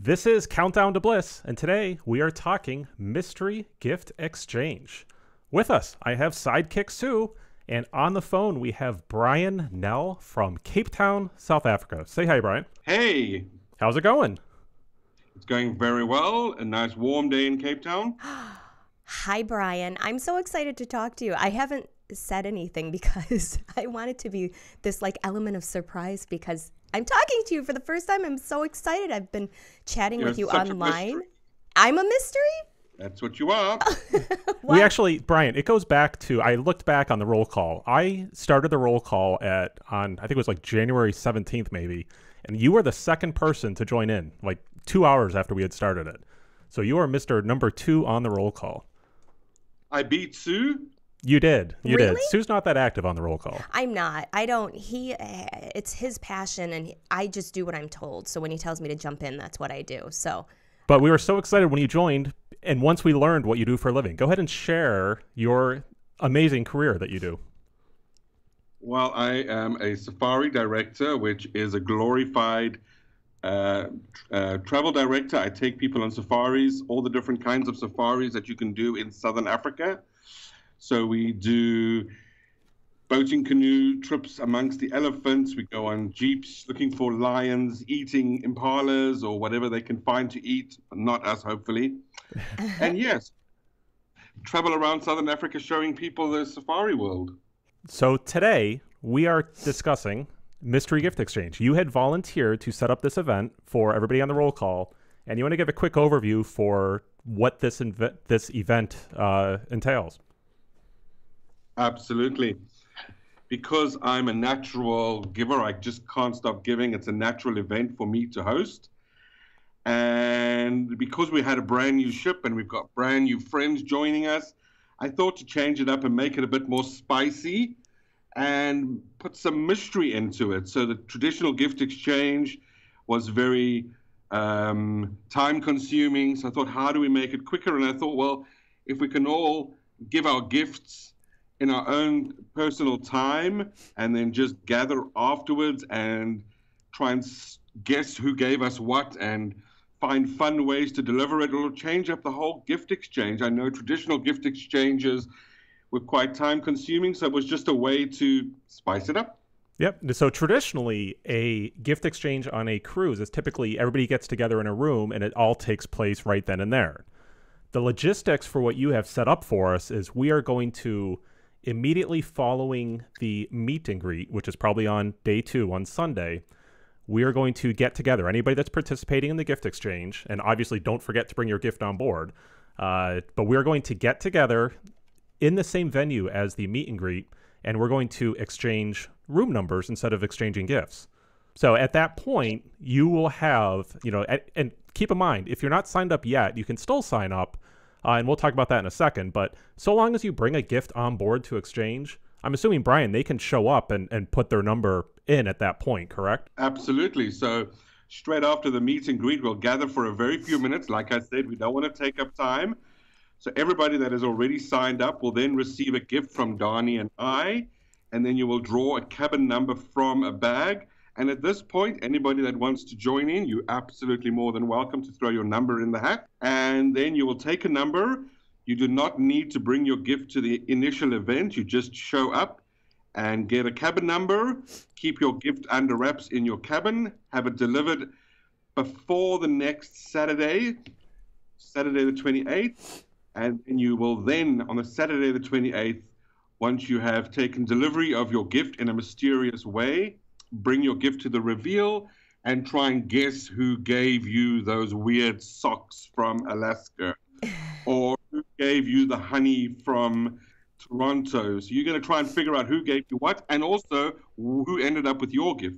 This is Countdown to Bliss, and today we are talking mystery gift exchange. With us, I have sidekick Sue, and on the phone we have Brian Nel from Cape Town, South Africa. Say hi, Brian. Hey. How's it going? It's going very well. A nice warm day in Cape Town. Hi, Brian. I'm so excited to talk to you. I haven't said anything because I want it to be this element of surprise because I'm talking to you for the first time. I'm so excited. I've been chatting with you online. I'm a mystery? That's what you are. We actually, Brian, it goes back to, I looked back on the roll call. I started the roll call I think it was January 17th maybe, and you were the second person to join in, 2 hours after we had started it. So you are Mr. number 2 on the roll call. I beat Sue? You did. You Really? did. Sue's not that active on the roll call. I'm not. It's his passion, and I just do what I'm told. So when he tells me to jump in, that's what I do. So. But we were so excited when you joined, and once we learned what you do for a living. Go ahead and share your amazing career that you do. Well, I am a safari director, which is a glorified travel director. I take people on safaris, all the different kinds of safaris that you can do in Southern Africa. So we do boating canoe trips amongst the elephants. We go on jeeps looking for lions, eating impalas or whatever they can find to eat. Not us, hopefully. And yes, travel around Southern Africa showing people the safari world. So today we are discussing mystery gift exchange. You had volunteered to set up this event for everybody on the roll call, and you want to give a quick overview for what this event entails. Absolutely. Because I'm a natural giver, I just can't stop giving. It's a natural event for me to host. And because we had a brand new ship and we've got brand new friends joining us, I thought to change it up and make it a bit more spicy and put some mystery into it. So the traditional gift exchange was very time-consuming. So I thought, how do we make it quicker? And I thought, well, if we can all give our gifts in our own personal time and then just gather afterwards and try and guess who gave us what and find fun ways to deliver it, it'll change up the whole gift exchange. I know traditional gift exchanges were quite time consuming, so it was just a way to spice it up. Yep. So traditionally, a gift exchange on a cruise is typically everybody gets together in a room and it all takes place right then and there. The logistics for what you have set up for us is we are going to, immediately following the meet and greet, which is probably on day 2 on Sunday, we are going to get together. Anybody that's participating in the gift exchange, and obviously don't forget to bring your gift on board, but we're going to get together in the same venue as the meet and greet, and we're going to exchange room numbers instead of exchanging gifts. So at that point, you will have, and keep in mind, if you're not signed up yet, you can still sign up, and we'll talk about that in a second. But so long as you bring a gift on board to exchange, I'm assuming, Brian, they can show up and put their number in at that point, correct? Absolutely. So straight after the meet and greet, we'll gather for a very few minutes. Like I said, we don't want to take up time. So everybody that has already signed up will then receive a gift from Donnie and I, and then you will draw a cabin number from a bag. And at this point, anybody that wants to join in, you're absolutely more than welcome to throw your number in the hat. And then you will take a number. You do not need to bring your gift to the initial event. You just show up and get a cabin number, keep your gift under wraps in your cabin, have it delivered before the next Saturday the 28th. And then you will then, on the Saturday the 28th, once you have taken delivery of your gift in a mysterious way, bring your gift to the reveal and try and guess who gave you those weird socks from Alaska or who gave you the honey from Toronto. So you're going to try and figure out who gave you what and also who ended up with your gift.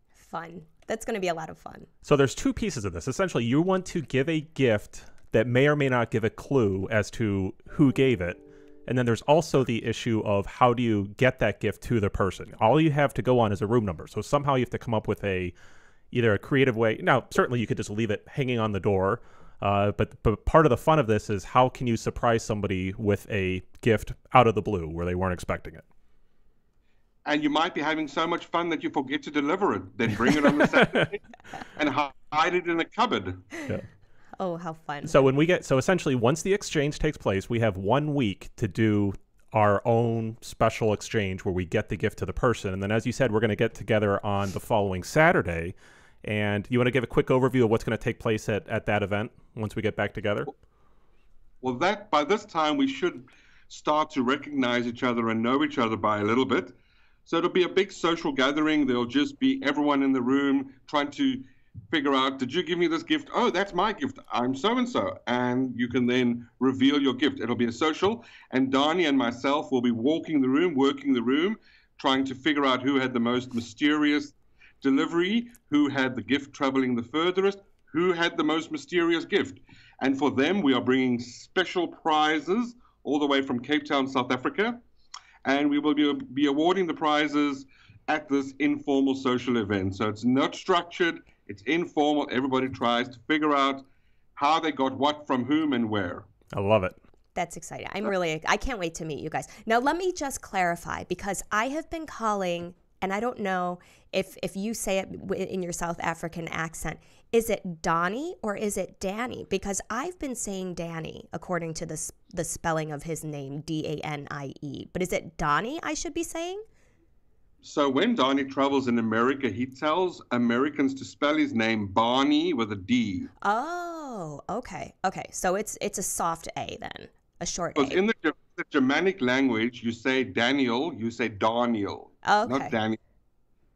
Fun. That's going to be a lot of fun. So there's 2 pieces of this. Essentially, you want to give a gift that may or may not give a clue as to who gave it. And then there's also the issue of how do you get that gift to the person? All you have to go on is a room number. So somehow you have to come up with either a creative way. Now, certainly you could just leave it hanging on the door. But part of the fun of this is how can you surprise somebody with a gift out of the blue where they weren't expecting it? and you might be having so much fun that you forget to deliver it. Then bring it on the Saturday and hide it in a cupboard. Yeah. Oh, how fun. So essentially once the exchange takes place, we have 1 week to do our own special exchange where we get the gift to the person. And then, as you said, we're going to get together on the following Saturday. And you want to give a quick overview of what's going to take place at that event once we get back together? Well, by this time, we should start to recognize each other and know each other by a little bit. So it'll be a big social gathering. There'll just be everyone in the room trying to figure out, did you give me this gift? Oh, that's my gift. I'm so-and-so. And you can then reveal your gift. It'll be a social. And Donnie and myself will be working the room, trying to figure out who had the most mysterious delivery, who had the gift traveling the furthest, who had the most mysterious gift. And for them, we are bringing special prizes all the way from Cape Town, South Africa. And we will be awarding the prizes at this informal social event. So it's not structured, it's informal. Everybody tries to figure out how they got what from whom and where. I love it. That's exciting. I can't wait to meet you guys. Now, let me just clarify, because I have been calling, and I don't know if you say it in your South African accent. Is it Donnie or is it Danny? Because I've been saying Danny according to the spelling of his name, D-A-N-I-E. But is it Donnie I should be saying? So when Donnie travels in America, he tells Americans to spell his name Barney with a D. Oh, okay. Okay, so it's a soft A then, a short A. Because in the Germanic language, you say Daniel, you say Daniel, not Danny.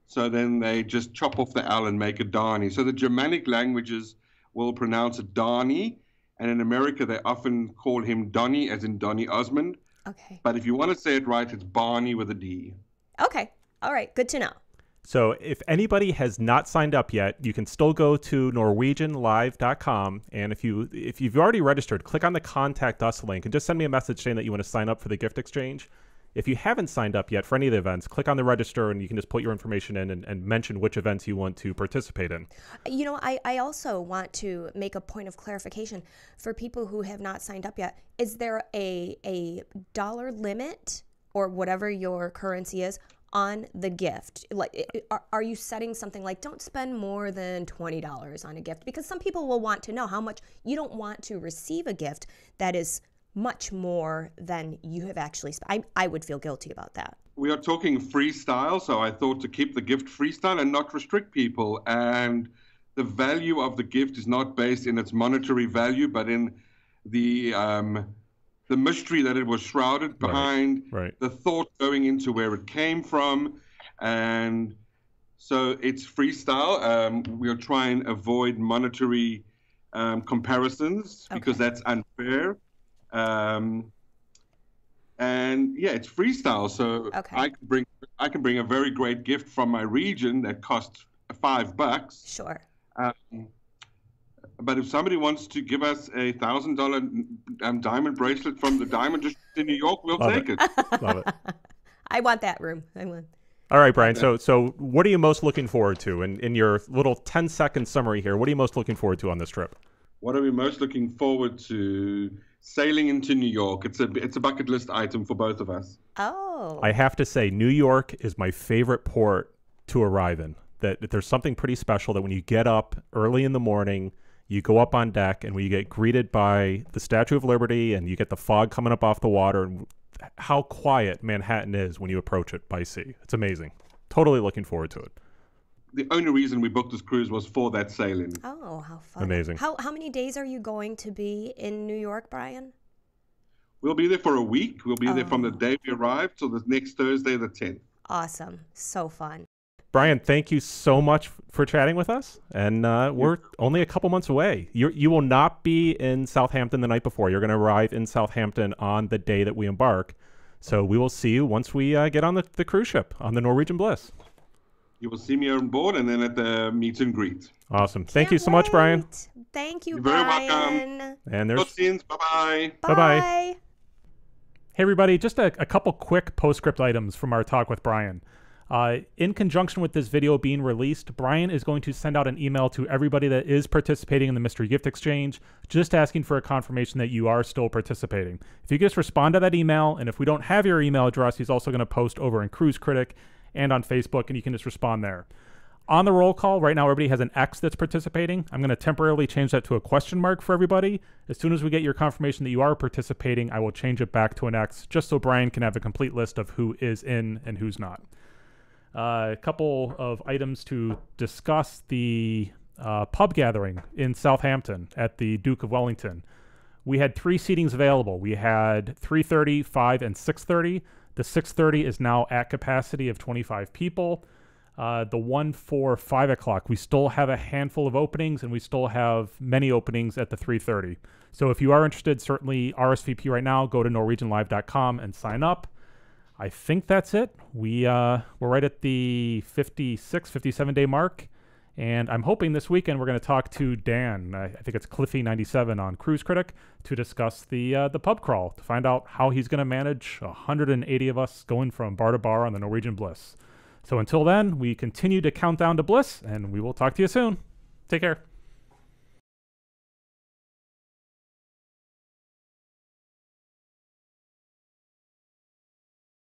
So then they just chop off the L and make it Donnie. So the Germanic languages will pronounce it Donnie, and in America they often call him Donnie, as in Donny Osmond. Okay. But if you want to say it right, it's Barney with a D. Okay. All right. Good to know. So if anybody has not signed up yet, you can still go to norwegianlive.com. And if you've already registered, click on the Contact Us link and just send me a message saying that you want to sign up for the gift exchange. If you haven't signed up yet for any of the events, click on the register and you can just put your information in and mention which events you want to participate in. You know, I also want to make a point of clarification for people who have not signed up yet. Is there a dollar limit or whatever your currency is on the gift? Like, are you setting something like, don't spend more than $20 on a gift? Because some people will want to know how much. You don't want to receive a gift that is much more than you have actually spent. I would feel guilty about that. We are talking freestyle, so I thought to keep the gift freestyle and not restrict people. And the value of the gift is not based in its monetary value, but in the mystery that it was shrouded behind, the thought going into where it came from. And so it's freestyle. We'll try and avoid monetary comparisons because that's unfair. And yeah, it's freestyle. So I can bring a very great gift from my region that costs $5. Sure. But if somebody wants to give us a $1,000 diamond bracelet from the Diamond District in New York, we'll take it. Love it. I want that room. I want. All right, Brian. So what are you most looking forward to in your little 10-second summary here? What are you most looking forward to on this trip? What are we most looking forward to? Sailing into New York. It's a bucket list item for both of us. Oh. I have to say, New York is my favorite port to arrive in. That there's something pretty special that when you get up early in the morning, you go up on deck, and when you get greeted by the Statue of Liberty and you get the fog coming up off the water, and how quiet Manhattan is when you approach it by sea. It's amazing. Totally looking forward to it. The only reason we booked this cruise was for that sailing. Oh, how fun. Amazing. How many days are you going to be in New York, Brian? We'll be there for a week. We'll be there from the day we arrive till the next Thursday, the 10th. Awesome. So fun. Brian, thank you so much for chatting with us. And we're only a couple months away. You will not be in Southampton the night before. You're going to arrive in Southampton on the day that we embark. So we will see you once we get on the cruise ship on the Norwegian Bliss. You will see me on board and then at the meet and greet. Awesome. Thank you so much, Brian. Thank you, You're Brian. very welcome. And there's... Bye-bye. Bye-bye. Bye. Hey, everybody. Just a couple quick postscript items from our talk with Brian. In conjunction with this video being released, Brian is going to send out an email to everybody that is participating in the Mystery Gift Exchange, just asking for a confirmation that you are still participating. If you just respond to that email, and if we don't have your email address, he's also going to post over in Cruise Critic and on Facebook, and you can just respond there. On the roll call, right now everybody has an X that's participating. I'm going to temporarily change that to a question mark for everybody. As soon as we get your confirmation that you are participating, I will change it back to an X, just so Brian can have a complete list of who is in and who's not. A couple of items to discuss: the pub gathering in Southampton at the Duke of Wellington. We had 3 seatings available. We had 3:30, 5, and 6:30. The 6:30 is now at capacity of 25 people. The one for 5 o'clock, we still have a handful of openings, and we still have many openings at the 3:30. So if you are interested, certainly RSVP right now. Go to norwegianlive.com and sign up. I think that's it. We're right at the 56, 57 day mark. And I'm hoping this weekend we're going to talk to Dan, I think it's Cliffy97 on Cruise Critic, to discuss the pub crawl, to find out how he's going to manage 180 of us going from bar to bar on the Norwegian Bliss. So until then, we continue to count down to bliss, and we will talk to you soon. Take care.